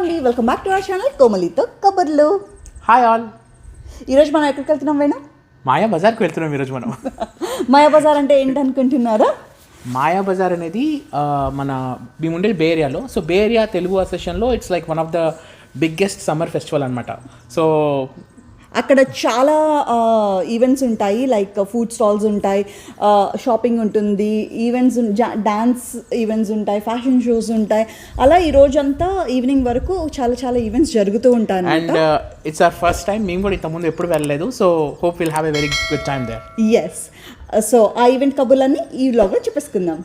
అండి, welcome back to our channel కోమలితో కబుర్లు. Hi all. ఈరోజు మనం ఎక్కడికి వెళ్తున్నాం వేణు? మాయా బజార్కి వెళ్తున్నాం ఈరోజు మనం. మాయా బజార్ అంటే ఏంటనుకుంటున్నారా? మాయా బజార్ అనేది మేము ఉండేది బే ఏరియాలో. సో బే ఏరియా తెలుగు అసోసియేషన్లో it's like one of the biggest summer festival అనమాట. సో అక్కడ చాలా ఈవెంట్స్ ఉంటాయి, లైక్ ఫుడ్ స్టాల్స్ ఉంటాయి, షాపింగ్ ఉంటుంది, ఈవెంట్స్, డాన్స్ ఈవెంట్స్ ఉంటాయి, ఫ్యాషన్ షోస్ ఉంటాయి. అలా ఈ రోజంతా ఈవినింగ్ వరకు చాలా చాలా ఈవెంట్స్ జరుగుతూ ఉంటాయి. And it's our first time. మేము కూడా ఇంతకుముందు ఎప్పుడు వెళ్ళలేదు. So hope will have a very good time there. Yes. So ఆ ఈవెంట్ కబుర్లన్నీ ఈ వ్లాగ్లో చెప్పేసుకుందాం.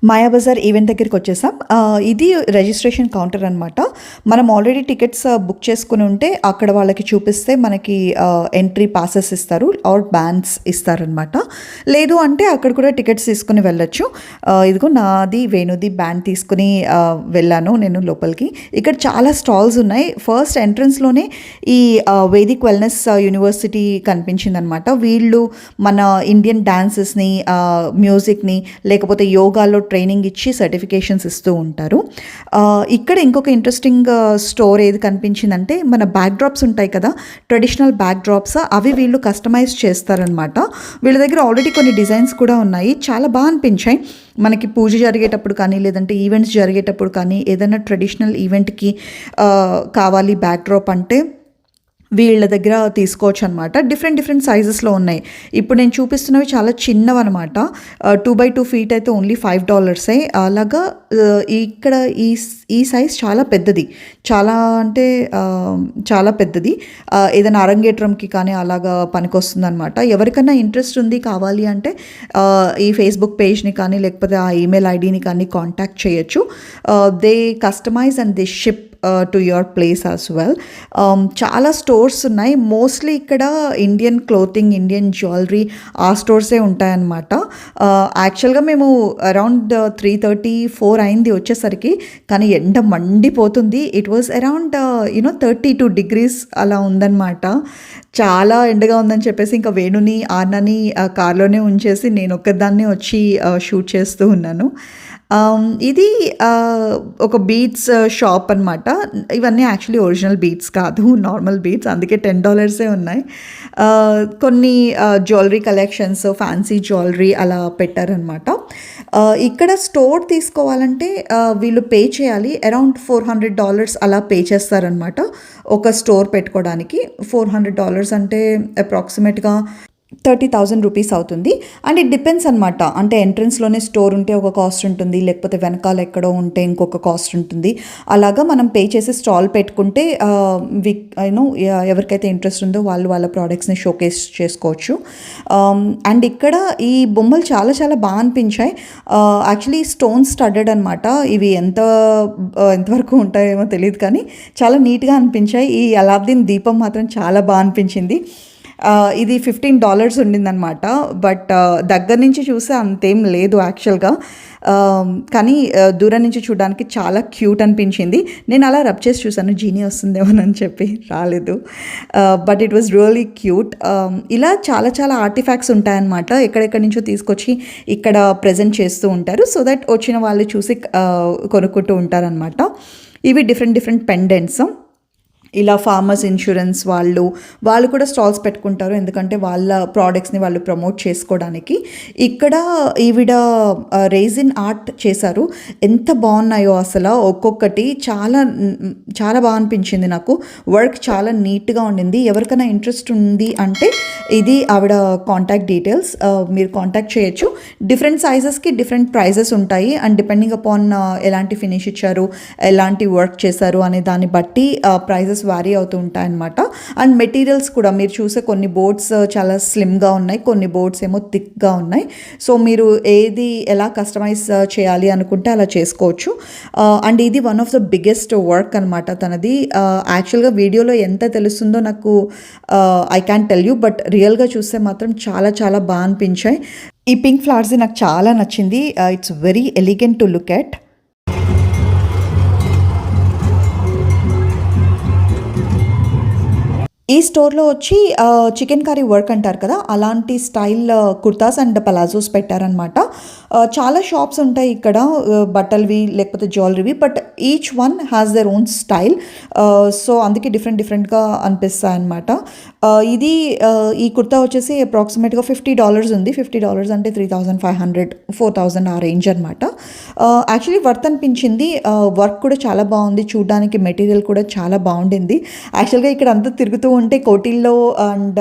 మాయాబజార్ ఈవెంట్ దగ్గరికి వచ్చేసాం. ఇది రిజిస్ట్రేషన్ కౌంటర్ అనమాట. మనం ఆల్రెడీ టికెట్స్ బుక్ చేసుకుని ఉంటే అక్కడ వాళ్ళకి చూపిస్తే మనకి ఎంట్రీ పాసెస్ ఇస్తారు ఆర్ బ్యాండ్స్ ఇస్తారనమాట. లేదు అంటే అక్కడ కూడా టికెట్స్ తీసుకుని వెళ్ళొచ్చు. ఇదిగో నాది వేణుది బ్యాండ్ తీసుకుని వెళ్ళాను నేను లోపలికి. ఇక్కడ చాలా స్టాల్స్ ఉన్నాయి. ఫస్ట్ ఎంట్రన్స్లోనే ఈ వేదిక్ వెల్నెస్ యూనివర్సిటీ కనిపించింది అనమాట. వీళ్ళు మన ఇండియన్ డాన్సెస్ని, మ్యూజిక్ని, లేకపోతే యోగాలో ట్రైనింగ్ ఇచ్చి సర్టిఫికేషన్స్ ఇస్తూ ఉంటారు. ఇక్కడ ఇంకొక ఇంట్రెస్టింగ్ స్టోర్ ఏది కనిపించిందంటే, మన బ్యాక్ డ్రాప్స్ ఉంటాయి కదా, ట్రెడిషనల్ బ్యాక్ డ్రాప్స్, అవి వీళ్ళు కస్టమైజ్ చేస్తారనమాట. వీళ్ళ దగ్గర ఆల్రెడీ కొన్ని డిజైన్స్ కూడా ఉన్నాయి, చాలా బాగా అనిపించాయి. మనకి పూజ జరిగేటప్పుడు కానీ, లేదంటే ఈవెంట్స్ జరిగేటప్పుడు కానీ, ఏదైనా ట్రెడిషనల్ ఈవెంట్కి కావాలి బ్యాక్ డ్రాప్ అంటే వీళ్ళ దగ్గర తీసుకోవచ్చు అనమాట. డిఫరెంట్ సైజెస్లో ఉన్నాయి. ఇప్పుడు నేను చూపిస్తున్నవి చాలా చిన్నవి అనమాట. 2x2 feet అయితే ఓన్లీ $5. అలాగా ఇక్కడ ఈ సైజ్ చాలా పెద్దది, చాలా అంటే చాలా పెద్దది. ఏదైనా అరంగేట్రంకి కానీ అలాగా పనికొస్తుంది అనమాట. ఎవరికైనా ఇంట్రెస్ట్ ఉంది కావాలి అంటే ఈ ఫేస్బుక్ పేజ్ని కానీ, లేకపోతే ఆ ఈమెయిల్ ఐడిని కానీ కాంటాక్ట్ చేయొచ్చు. They customize and they ship to your place as well. చాలా స్టోర్స్ ఉన్నాయి. మోస్ట్లీ ఇక్కడ ఇండియన్ క్లోతింగ్, ఇండియన్ జ్యువెలరీ, ఆ స్టోర్సే ఉంటాయన్నమాట. యాక్చువల్గా మేము అరౌండ్ 3:30-4 అయింది వచ్చేసరికి, కానీ ఎండ మండిపోతుంది. ఇట్ వాజ్ అరౌండ్ 32 degrees అలా ఉందన్నమాట. చాలా ఎండగా ఉందని చెప్పేసి ఇంకా వేణుని, ఆర్నని కార్లోనే ఉంచేసి నేను ఒక్కదాన్నే వచ్చి షూట్ చేస్తూ ఉన్నాను. ఇది ఒక బీడ్స్ షాప్ అనమాట. ఇవన్నీ యాక్చువల్లీ ఒరిజినల్ బీడ్స్ కాదు, నార్మల్ బీడ్స్, అందుకే $10 ఉన్నాయి. కొన్ని జ్యువెలరీ కలెక్షన్స్, ఫ్యాన్సీ జ్యువెలరీ అలా పెట్టారనమాట. ఇక్కడ స్టోర్ తీసుకోవాలంటే వీళ్ళు పే చేయాలి. అరౌండ్ $400 అలా పే చేస్తారనమాట ఒక స్టోర్ పెట్టుకోవడానికి. $400 అంటే అప్రాక్సిమేట్గా 30,000 రూపీస్ అవుతుంది. అండ్ ఇట్ డిపెండ్స్ అనమాట. అంటే ఎంట్రన్స్లోనే స్టోర్ ఉంటే ఒక కాస్ట్ ఉంటుంది, లేకపోతే వెనకాల ఎక్కడో ఉంటే ఇంకొక కాస్ట్ ఉంటుంది. అలాగా మనం పే చేసి స్టాల్ పెట్టుకుంటే ఎవరికైతే ఇంట్రెస్ట్ ఉందో వాళ్ళు వాళ్ళ ప్రోడక్ట్స్ని షోకేస్ చేసుకోవచ్చు. అండ్ ఇక్కడ ఈ బొమ్మలు చాలా చాలా బాగా అనిపించాయి. యాక్చువల్లీ స్టోన్స్ స్టడెడ్ అనమాట. ఇవి ఎంతవరకు ఉంటాయేమో తెలియదు, కానీ చాలా నీట్గా అనిపించాయి. ఈ అలాద్దీన్ దీపం మాత్రం చాలా బాగా అనిపించింది. ఇది $15 ఉండిందనమాట. బట్ దగ్గర నుంచి చూస్తే అంతేం లేదు యాక్చువల్గా, కానీ దూరం నుంచి చూడడానికి చాలా క్యూట్ అనిపించింది. నేను అలా రబ్ చేసి చూసాను, జీనీ వస్తుందేమోనని చెప్పి, రాలేదు. But it was really cute. ఇలా చాలా చాలా ఆర్టిఫాక్ట్స్ ఉంటాయన్నమాట. ఎక్కడెక్కడి నుంచో తీసుకొచ్చి ఇక్కడ ప్రజెంట్ చేస్తూ ఉంటారు. సో దట్ వచ్చిన వాళ్ళు చూసి కొనుక్కుంటూ ఉంటారనమాట. ఇవి డిఫరెంట్ పెండెంట్స్. ఇలా ఫార్మర్స్ ఇన్సూరెన్స్ వాళ్ళు కూడా స్టాల్స్ పెట్టుకుంటారు, ఎందుకంటే వాళ్ళ ప్రోడక్ట్స్ని వాళ్ళు ప్రమోట్ చేసుకోవడానికి. ఇక్కడ ఈవిడ రేజిన్ ఆర్ట్ చేశారు. ఎంత బాగున్నాయో అసలు, ఒక్కొక్కటి చాలా చాలా బాగా అనిపించింది నాకు. వర్క్ చాలా నీట్గా ఉండింది. ఎవరికైనా ఇంట్రెస్ట్ ఉంది అంటే ఇది ఆవిడ కాంటాక్ట్ డీటెయిల్స్, మీరు కాంటాక్ట్ చేయొచ్చు. డిఫరెంట్ సైజెస్కి డిఫరెంట్ ప్రైజెస్ ఉంటాయి. అండ్ డిపెండింగ్ అపాన్ ఎలాంటి ఫినిష్ ఇచ్చారు, ఎలాంటి వర్క్ చేశారు అనే దాన్ని బట్టి ప్రైజెస్ ప్రైజెస్ వారీ అవుతూ ఉంటాయి అన్నమాట. అండ్ మెటీరియల్స్ కూడా మీరు చూసే కొన్ని బోర్డ్స్ చాలా స్లిమ్గా ఉన్నాయి, కొన్ని బోర్డ్స్ ఏమో థిక్గా ఉన్నాయి. సో మీరు ఏది ఎలా కస్టమైజ్ చేయాలి అనుకుంటే అలా చేసుకోవచ్చు. అండ్ ఇది one of the biggest work అనమాట తనది. యాక్చువల్గా వీడియోలో ఎంత తెలుస్తుందో నాకు I can tell you, but రియల్గా చూస్తే మాత్రం చాలా చాలా బాగా అనిపించాయి. ఈ పింక్ ఫ్లవర్స్ నాకు చాలా నచ్చింది. It's very elegant to look at. ఈ స్టోర్లో వచ్చి చికెన్ కర్రీ వర్క్ అంటారు కదా, అలాంటి స్టైల్ కుర్తాస్ అండ్ పలాజోస్ పెట్టారనమాట. చాలా షాప్స్ ఉంటాయి ఇక్కడ, బట్టలవి లేకపోతే జ్యువెలరీవి, but each one has their own style. So అందుకే డిఫరెంట్గా అనిపిస్తాయి అనమాట. ఇది ఈ కుర్తా వచ్చేసి అప్రాక్సిమేట్గా $50 ఉంది. $50 అంటే 3,500 4,000 ఆ రేంజ్ అనమాట. యాక్చువల్లీ వర్త్ అనిపించింది. వర్క్ కూడా చాలా బాగుంది, చూడడానికి మెటీరియల్ కూడా చాలా బాగుండింది. యాక్చువల్గా ఇక్కడ అంతా తిరుగుతూ ఉంటే కోటిల్లో అండ్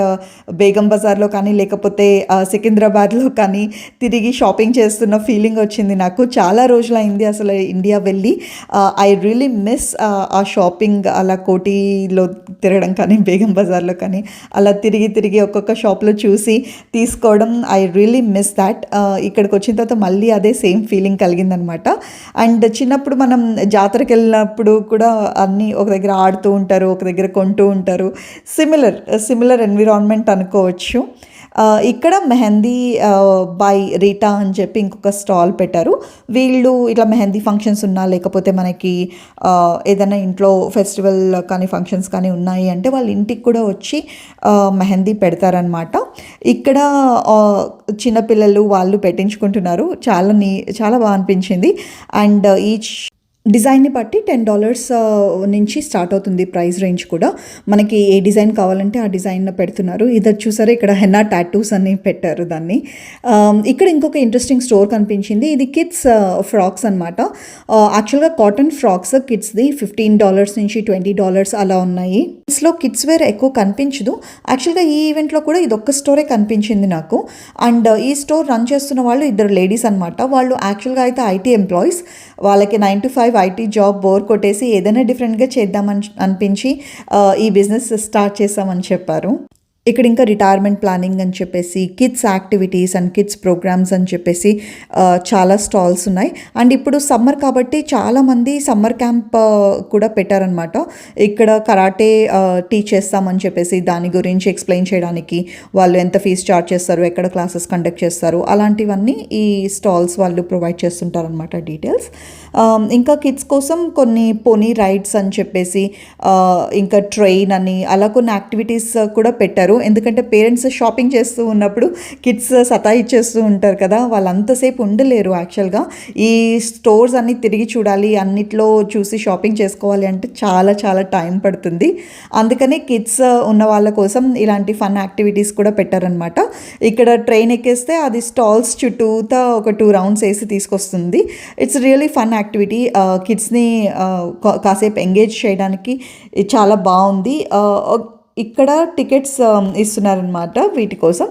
బేగం బజార్లో కానీ లేకపోతే సికింద్రాబాద్లో కానీ తిరిగి షాపింగ్ చేస్తున్న ఫీలింగ్ వచ్చింది నాకు. చాలా రోజులైంది అసలు ఇండియా వెళ్ళి. ఐ రియలీ మిస్ ఆ షాపింగ్, అలా కోటిలో తిరగడం కానీ బేగం బజార్లో కానీ అలా తిరిగి ఒక్కొక్క షాప్లో చూసి తీసుకోవడం. I really miss that. ఇక్కడికి వచ్చిన తర్వాత మళ్ళీ అదే సేమ్ ఫీలింగ్ కలిగిందనమాట. అండ్ చిన్నప్పుడు మనం జాతరకి వెళ్ళినప్పుడు కూడా అన్నీ ఒక దగ్గర ఆడుతూ ఉంటారు, ఒక దగ్గర కొంటూ ఉంటారు. సిమిలర్ ఎన్విరాన్మెంట్ అనుకోవచ్చు. ఇక్కడ మెహందీ బై రీటా అని చెప్పి ఇంకొక స్టాల్ పెట్టారు. వీళ్ళు ఇట్లా మెహందీ ఫంక్షన్స్ ఉన్నా లేకపోతే మనకి ఏదైనా ఇంట్లో ఫెస్టివల్ కానీ ఫంక్షన్స్ కానీ ఉన్నాయి అంటే వాళ్ళ ఇంటికి కూడా వచ్చి మెహందీ పెడతారనమాట. ఇక్కడ చిన్నపిల్లలు వాళ్ళు పెట్టించుకుంటున్నారు. చాలా బాగా అనిపించింది. అండ్ ఈచ్ డిజైన్ని బట్టి $10 నుంచి స్టార్ట్ అవుతుంది ప్రైస్ రేంజ్ కూడా. మనకి ఏ డిజైన్ కావాలంటే ఆ డిజైన్ పెడుతున్నారు. ఇది చూసారా, ఇక్కడ హెన్నా టాటూస్ అని పెట్టారు దాన్ని. ఇక్కడ ఇంకొక ఇంట్రెస్టింగ్ స్టోర్ కనిపించింది. ఇది కిడ్స్ ఫ్రాక్స్ అనమాట. యాక్చువల్గా కాటన్ ఫ్రాక్స్ కిడ్స్ది $15 నుంచి $20 అలా ఉన్నాయి. కిడ్స్లో కిడ్స్ వేర్ ఎక్కువ కనిపించదు. యాక్చువల్గా ఈ ఈవెంట్లో కూడా ఇది ఒక్క స్టోరే కనిపించింది నాకు. అండ్ ఈ స్టోర్ రన్ చేస్తున్న వాళ్ళు ఇద్దరు లేడీస్ అనమాట. వాళ్ళు యాక్చువల్గా అయితే ఐటీ ఎంప్లాయీస్. వాళ్ళకి 9 to 5 ఐటీ జాబ్ బోర్ కొట్టేసి ఏదైనా డిఫరెంట్గా చేద్దామని అనిపించి ఈ బిజినెస్ స్టార్ట్ చేస్తామని చెప్పారు. ఇక్కడ ఇంకా రిటైర్మెంట్ ప్లానింగ్ అని చెప్పేసి, kids activities and kids programmes అని చెప్పేసి చాలా స్టాల్స్ ఉన్నాయి. అండ్ ఇప్పుడు సమ్మర్ కాబట్టి చాలామంది సమ్మర్ క్యాంప్ కూడా పెట్టారనమాట. ఇక్కడ కరాటే టీచ్ చేస్తామని చెప్పేసి దాని గురించి ఎక్స్ప్లెయిన్ చేయడానికి వాళ్ళు ఎంత ఫీజు చార్జ్ చేస్తారు, ఎక్కడ క్లాసెస్ కండక్ట్ చేస్తారు, అలాంటివన్నీ ఈ స్టాల్స్ వాళ్ళు ప్రొవైడ్ చేస్తుంటారనమాట డీటెయిల్స్. ఇంకా కిడ్స్ కోసం కొన్ని పోనీ రైడ్స్ అని చెప్పేసి ఇంకా ట్రైన్ అని అలా కొన్ని యాక్టివిటీస్ కూడా పెట్టారు. ఎందుకంటే పేరెంట్స్ షాపింగ్ చేస్తూ ఉన్నప్పుడు కిడ్స్ సతాయిచ్చేస్తూ ఉంటారు కదా, వాళ్ళంతసేపు ఉండలేరు. యాక్చువల్గా ఈ స్టోర్స్ అన్నీ తిరిగి చూడాలి, అన్నిట్లో చూసి షాపింగ్ చేసుకోవాలి అంటే చాలా చాలా టైం పడుతుంది. అందుకని కిడ్స్ ఉన్న వాళ్ళ కోసం ఇలాంటి ఫన్ యాక్టివిటీస్ కూడా పెట్టారనమాట. ఇక్కడ ట్రైన్ ఎక్కేస్తే అది స్టాల్స్ చుట్టూతా ఒక 2 rounds వేసి తీసుకొస్తుంది. It's really fun activity. కిడ్స్ని కాసేపు ఎంగేజ్ చేయడానికి చాలా బాగుంది. ఇక్కడ టికెట్స్ ఇస్తున్నారనమాట వీటి కోసం.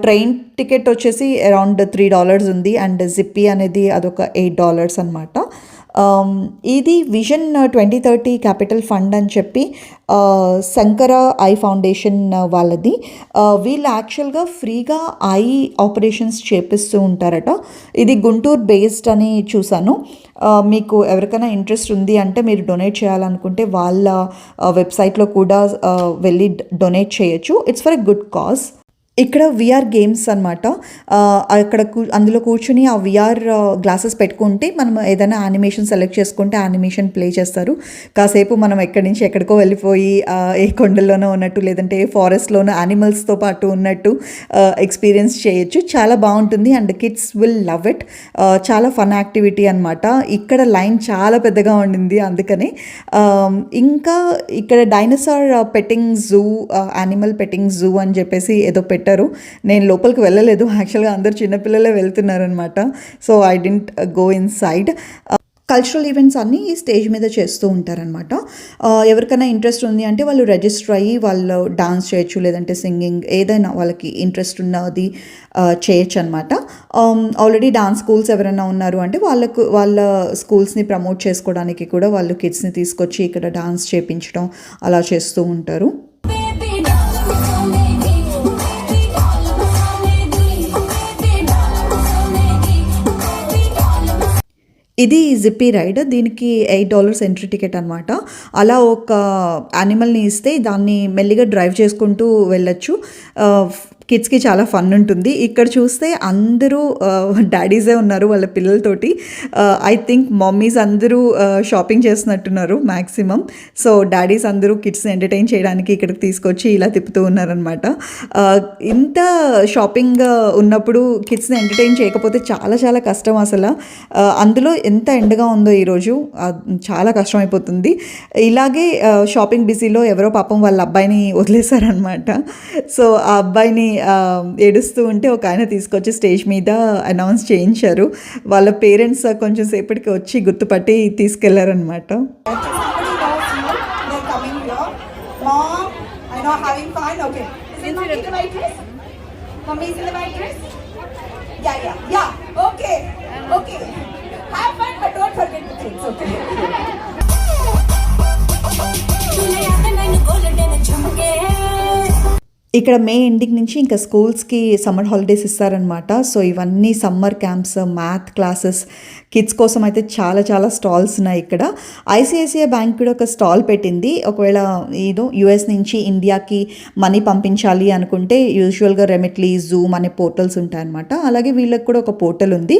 ట్రైన్ టికెట్ వచ్చేసి అరౌండ్ $3 ఉంది. అండ్ జిప్పీ అనేది అదొక $8 అనమాట. ఇది విజన్ 2030 క్యాపిటల్ ఫండ్ అని చెప్పి శంకర ఐ ఫౌండేషన్ వాళ్ళది. వీళ్ళు యాక్చువల్గా ఫ్రీగా ఐ ఆపరేషన్స్ చేపిస్తూ ఉంటారట. ఇది గుంటూరు బేస్డ్ అని చూసాను. మీకు ఎవరికైనా ఇంట్రెస్ట్ ఉంది అంటే మీరు డొనేట్ చేయాలనుకుంటే వాళ్ళ వెబ్సైట్లో కూడా వెళ్ళి డొనేట్ చేయొచ్చు. It's for a good cause. ఇక్కడ విఆర్ గేమ్స్ అనమాట. అక్కడ అందులో కూర్చుని ఆ విఆర్ గ్లాసెస్ పెట్టుకుంటే మనం ఏదైనా యానిమేషన్ సెలెక్ట్ చేసుకుంటే యానిమేషన్ ప్లే చేస్తారు. కాసేపు మనం ఎక్కడి నుంచి ఎక్కడికో వెళ్ళిపోయి ఏ కొండల్లోనో ఉన్నట్టు లేదంటే ఏ ఫారెస్ట్లోనో యానిమల్స్తో పాటు ఉన్నట్టు ఎక్స్పీరియన్స్ చేయొచ్చు. చాలా బాగుంటుంది and kids will love it. చాలా ఫన్ యాక్టివిటీ అనమాట. ఇక్కడ లైన్ చాలా పెద్దగా ఉండింది అందుకని. ఇంకా ఇక్కడ dinosaur petting zoo, animal petting zoo అని చెప్పేసి ఏదో పెట్టారు. నేను లోపలికి వెళ్ళలేదు. యాక్చువల్గా అందరు చిన్నపిల్లలే వెళ్తున్నారనమాట. So I didn't go inside. Cultural events అన్నీ ఈ స్టేజ్ మీద చేస్తూ ఉంటారనమాట. ఎవరికైనా ఇంట్రెస్ట్ ఉంది అంటే వాళ్ళు రిజిస్టర్ అయ్యి వాళ్ళు డాన్స్ చేయొచ్చు, లేదంటే సింగింగ్, ఏదైనా వాళ్ళకి ఇంట్రెస్ట్ ఉన్నది చేయొచ్చు అనమాట. ఆల్రెడీ డాన్స్ స్కూల్స్ ఎవరైనా ఉన్నారు అంటే వాళ్ళ స్కూల్స్ని ప్రమోట్ చేసుకోవడానికి కూడా వాళ్ళు కిడ్స్ని తీసుకొచ్చి ఇక్కడ డాన్స్ చేయించడం అలా చేస్తూ ఉంటారు. ఇది జిప్పీ రైడ్. దీనికి $8 ఎంట్రీ టికెట్ అనమాట. అలా ఒక యానిమల్ని ఇస్తే దాన్ని మెల్లిగా డ్రైవ్ చేసుకుంటూ వెళ్ళొచ్చు. కిడ్స్కి చాలా ఫన్ ఉంటుంది. ఇక్కడ చూస్తే అందరూ డాడీసే ఉన్నారు వాళ్ళ పిల్లలతోటి. ఐ థింక్ మమ్మీస్ అందరూ షాపింగ్ చేస్తున్నట్టున్నారు మ్యాక్సిమం. సో డాడీస్ అందరూ కిడ్స్ని ఎంటర్టైన్ చేయడానికి ఇక్కడికి తీసుకొచ్చి ఇలా తిప్పుతూ ఉన్నారనమాట. ఇంత షాపింగ్ ఉన్నప్పుడు కిడ్స్ని ఎంటర్టైన్ చేయకపోతే చాలా చాలా కష్టం అసలు. అందులో ఎంత ఎండగా ఉందో ఈరోజు, చాలా కష్టం అయిపోతుంది. ఇలాగే షాపింగ్ బిజీలో ఎవరో పాపం వాళ్ళ అబ్బాయిని వదిలేశారనమాట. సో ఆ అబ్బాయిని ఏడుస్తూ ఉంటే ఒక ఆయన తీసుకొచ్చి స్టేజ్ మీద అనౌన్స్ చేయించారు. వాళ్ళ పేరెంట్స్ కొంచెం సేపటికి వచ్చి గుర్తుపట్టి తీసుకెళ్లారనమాట. ఇక్కడ మే ఎండింగ్ నుంచి ఇంకా స్కూల్స్కి సమ్మర్ హాలిడేస్ ఇస్తారనమాట. సో ఇవన్నీ summer camps, math classes, kids కోసం అయితే చాలా చాలా స్టాల్స్ ఉన్నాయి ఇక్కడ. ఐసిఐసిఐ బ్యాంక్ కూడా ఒక స్టాల్ పెట్టింది. ఒకవేళ ఏదో యుఎస్ నుంచి ఇండియాకి మనీ పంపించాలి అనుకుంటే యూజువల్గా రెమిట్లీ, జూమ్ అనే పోర్టల్స్ ఉంటాయన్నమాట. అలాగే వీళ్ళకి కూడా ఒక పోర్టల్ ఉంది.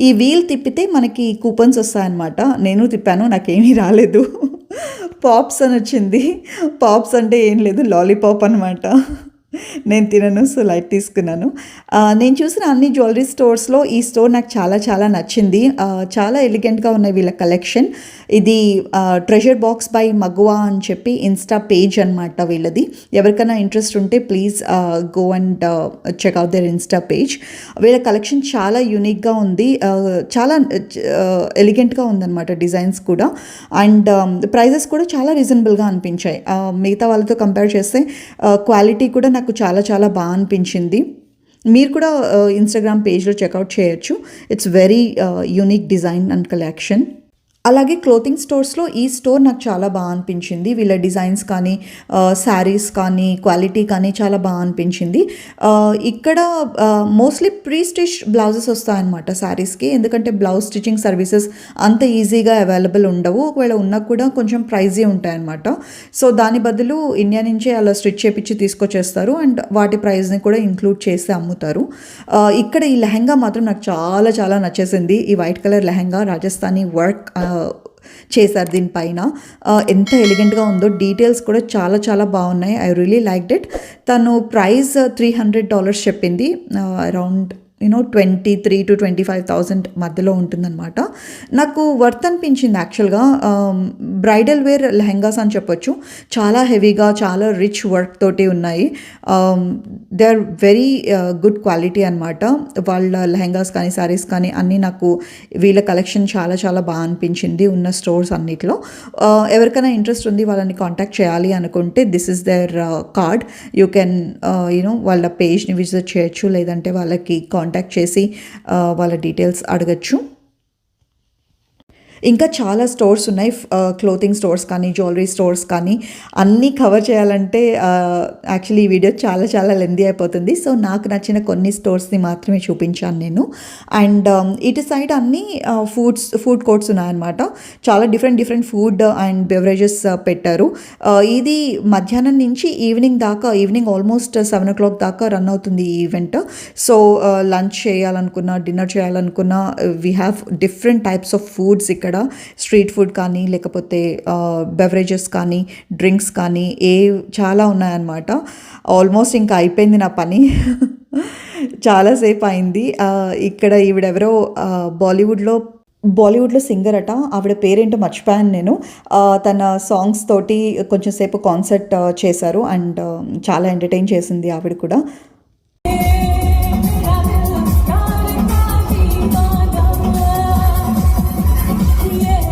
ఈ వీల్ తిప్పితే మనకి కూపన్స్ వస్తాయన్నమాట. నేను తిప్పాను, నాకేమీ రాలేదు. పాప్స్ అని వచ్చింది. పాప్స్ అంటే ఏం లేదు, లాలీపాప్ అనమాట. నేను తినను, సో లైట్ తీసుకున్నాను. నేను చూసిన అన్ని జ్యువెలరీ స్టోర్స్లో ఈ స్టోర్ నాకు చాలా చాలా నచ్చింది. చాలా ఎలిగెంట్గా ఉన్నాయి వీళ్ళ కలెక్షన్. ఇది ట్రెజర్ బాక్స్ బై మగువా అని చెప్పి ఇన్స్టా పేజ్ అనమాట వీళ్ళది. ఎవరికైనా ఇంట్రెస్ట్ ఉంటే please go and check out their insta page. వీళ్ళ కలెక్షన్ చాలా యూనిక్గా ఉంది, చాలా ఎలిగెంట్గా ఉందన్నమాట డిజైన్స్ కూడా. అండ్ ప్రైజెస్ కూడా చాలా రీజనబుల్గా అనిపించాయి. మిగతా వాళ్ళతో కంపేర్ చేస్తే క్వాలిటీ కూడా నాకు చాలా చాలా బాగా అనిపించింది. మీరు కూడా ఇన్స్టాగ్రామ్ పేజ్లో చెక్అవుట్ చేయొచ్చు. It's very unique design and collection. అలాగే క్లోతింగ్ స్టోర్స్లో ఈ స్టోర్ నాకు చాలా బాగా అనిపించింది. వీళ్ళ డిజైన్స్ కానీ, శారీస్ కానీ, క్వాలిటీ కానీ చాలా బాగా అనిపించింది. ఇక్కడ మోస్ట్లీ ప్రీ స్టిచ్ బ్లౌజెస్ వస్తాయన్నమాట శారీస్కి. ఎందుకంటే బ్లౌజ్ స్టిచ్చింగ్ సర్వీసెస్ అంత ఈజీగా అవైలబుల్ ఉండవు. ఒకవేళ ఉన్నా కూడా కొంచెం ప్రైజీ ఉంటాయన్నమాట. సో దాని బదులు ఇండియా నుంచే అలా స్టిచ్ చేపించి తీసుకొచ్చేస్తారు అండ్ వాటి ప్రైస్ని కూడా ఇంక్లూడ్ చేసి అమ్ముతారు. ఇక్కడ ఈ లెహంగా మాత్రం నాకు చాలా చాలా నచ్చేసింది. ఈ white colour lehenga Rajasthani work చేశారు దీనిపైన. ఎంత ఎలిగెంట్గా ఉందో, డీటెయిల్స్ కూడా చాలా చాలా బాగున్నాయి. I really liked it. తను ప్రైస్ $300 చెప్పింది. అరౌండ్ 23,000 to 25,000 మధ్యలో ఉంటుందన్నమాట. నాకు వర్త్ అనిపించింది యాక్చువల్గా. బ్రైడల్ వేర్ లెహంగాస్ అని చెప్పొచ్చు. చాలా హెవీగా, చాలా రిచ్ వర్క్ తోటి ఉన్నాయి. They are very good quality అనమాట. వాళ్ళ లెహంగాస్ కానీ, శారీస్ కానీ అన్నీ నాకు వీళ్ళ కలెక్షన్ చాలా చాలా బాగా అనిపించింది ఉన్న స్టోర్స్ అన్నిట్లో. ఎవరికైనా ఇంట్రెస్ట్ ఉంది వాళ్ళని కాంటాక్ట్ చేయాలి అనుకుంటే this is their card. You can వాళ్ళ పేజ్ని విజిట్ చేయొచ్చు, లేదంటే వాళ్ళకి కాంటాక్ట్ చేసి వాళ్ళ డీటెయిల్స్ అడగచ్చు. ఇంకా చాలా స్టోర్స్ ఉన్నాయి, క్లోతింగ్ స్టోర్స్ కానీ, జ్యువెలరీ స్టోర్స్ కానీ. అన్నీ కవర్ చేయాలంటే యాక్చువల్లీ ఈ వీడియో చాలా చాలా లెందీ అయిపోతుంది. సో నాకు నచ్చిన కొన్ని స్టోర్స్ని మాత్రమే చూపించాను నేను. అండ్ ఇటు సైడ్ అన్నీ ఫుడ్ కోర్ట్స్ ఉన్నాయన్నమాట. చాలా డిఫరెంట్ ఫుడ్ అండ్ బెవరేజెస్ పెట్టారు. ఇది మధ్యాహ్నం నుంచి ఈవినింగ్ ఆల్మోస్ట్ 7 o'clock దాకా రన్ అవుతుంది ఈ ఈవెంట్. సో లంచ్ చేయాలనుకున్నా, డిన్నర్ చేయాలనుకున్నా, we have different types of foods ఇక్కడ. స్ట్రీట్ ఫుడ్ కానీ, లేకపోతే బెవరేజెస్ కానీ, డ్రింక్స్ కానీ, చాలా ఉన్నాయన్నమాట. ఆల్మోస్ట్ ఇంకా అయిపోయింది నా పని. చాలాసేపు అయింది. ఇక్కడ ఈవిడెవరో బాలీవుడ్లో సింగర్ అట. ఆవిడ పేరేంటో మర్చిపోయాను నేను. తన సాంగ్స్ తోటి కొంచెం సేపు కాన్సర్ట్ చేశారు అండ్ చాలా ఎంటర్టైన్ చేసింది ఆవిడ కూడా. Yeah.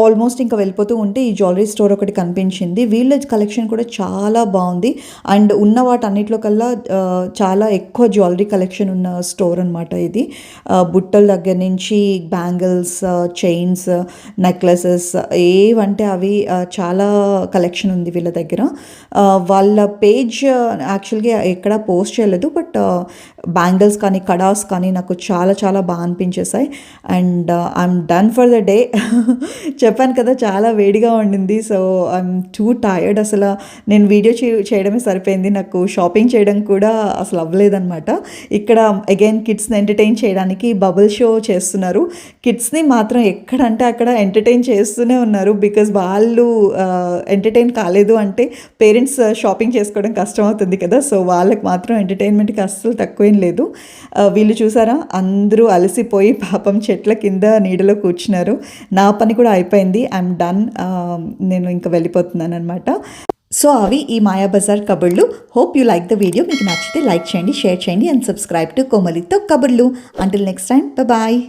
ఆల్మోస్ట్ ఇంకా వెళ్ళిపోతూ ఉంటే ఈ జ్యువెలరీ స్టోర్ ఒకటి కనిపించింది. వీళ్ళ కలెక్షన్ కూడా చాలా బాగుంది అండ్ ఉన్న వాటన్నిటిలో కల్లా చాలా ఎక్కువ జ్యువెలరీ కలెక్షన్ ఉన్న స్టోర్ అనమాట ఇది. బుట్టల దగ్గర నుంచి బ్యాంగిల్స్, చైన్స్, నెక్లెసెస్ ఏవంటే అవి చాలా కలెక్షన్ ఉంది వీళ్ళ దగ్గర. వాళ్ళ పేజ్ యాక్చువల్గా ఎక్కడ పోస్ట్ చేయలేదు, బట్ బ్యాంగిల్స్ కానీ కడాస్ కానీ నాకు చాలా చాలా బాగా అనిపించేసాయి. And I'm done for the day. చెప్పాను కదా చాలా వేడిగా ఉండింది, సో ఐఎమ్ టూ టైర్డ్. అసలు నేను వీడియో చేయడమే సరిపోయింది, నాకు షాపింగ్ చేయడం కూడా అసలు అవ్వలేదన్నమాట. ఇక్కడ అగైన్ కిడ్స్ని ఎంటర్టైన్ చేయడానికి బబుల్ షో చేస్తున్నారు. కిడ్స్ని మాత్రం ఎక్కడంటే అక్కడ ఎంటర్టైన్ చేస్తూనే ఉన్నారు. బికాజ్ వాళ్ళు ఎంటర్టైన్ కాలేదు అంటే పేరెంట్స్ షాపింగ్ చేసుకోవడం కష్టం అవుతుంది కదా, సో వాళ్ళకి మాత్రం ఎంటర్టైన్మెంట్కి అస్సలు తక్కువేం లేదు. వీళ్ళు చూసారా, అందరూ అలసిపోయి పాపం చెట్ల కింద నీడలో కూర్చున్నారు. నా పని కూడా అయిపోయింది, ఐఎమ్ డన్. నేను ఇంకా వెళ్ళిపోతున్నాను అనమాట. సో అవి ఈ మాయాబజార్ కబుర్లు. Hope you like the video. మీకు నచ్చితే లైక్ చేయండి, షేర్ చేయండి అండ్ సబ్స్క్రైబ్ టు కోమలితో కబుర్లు. Until next time, bye.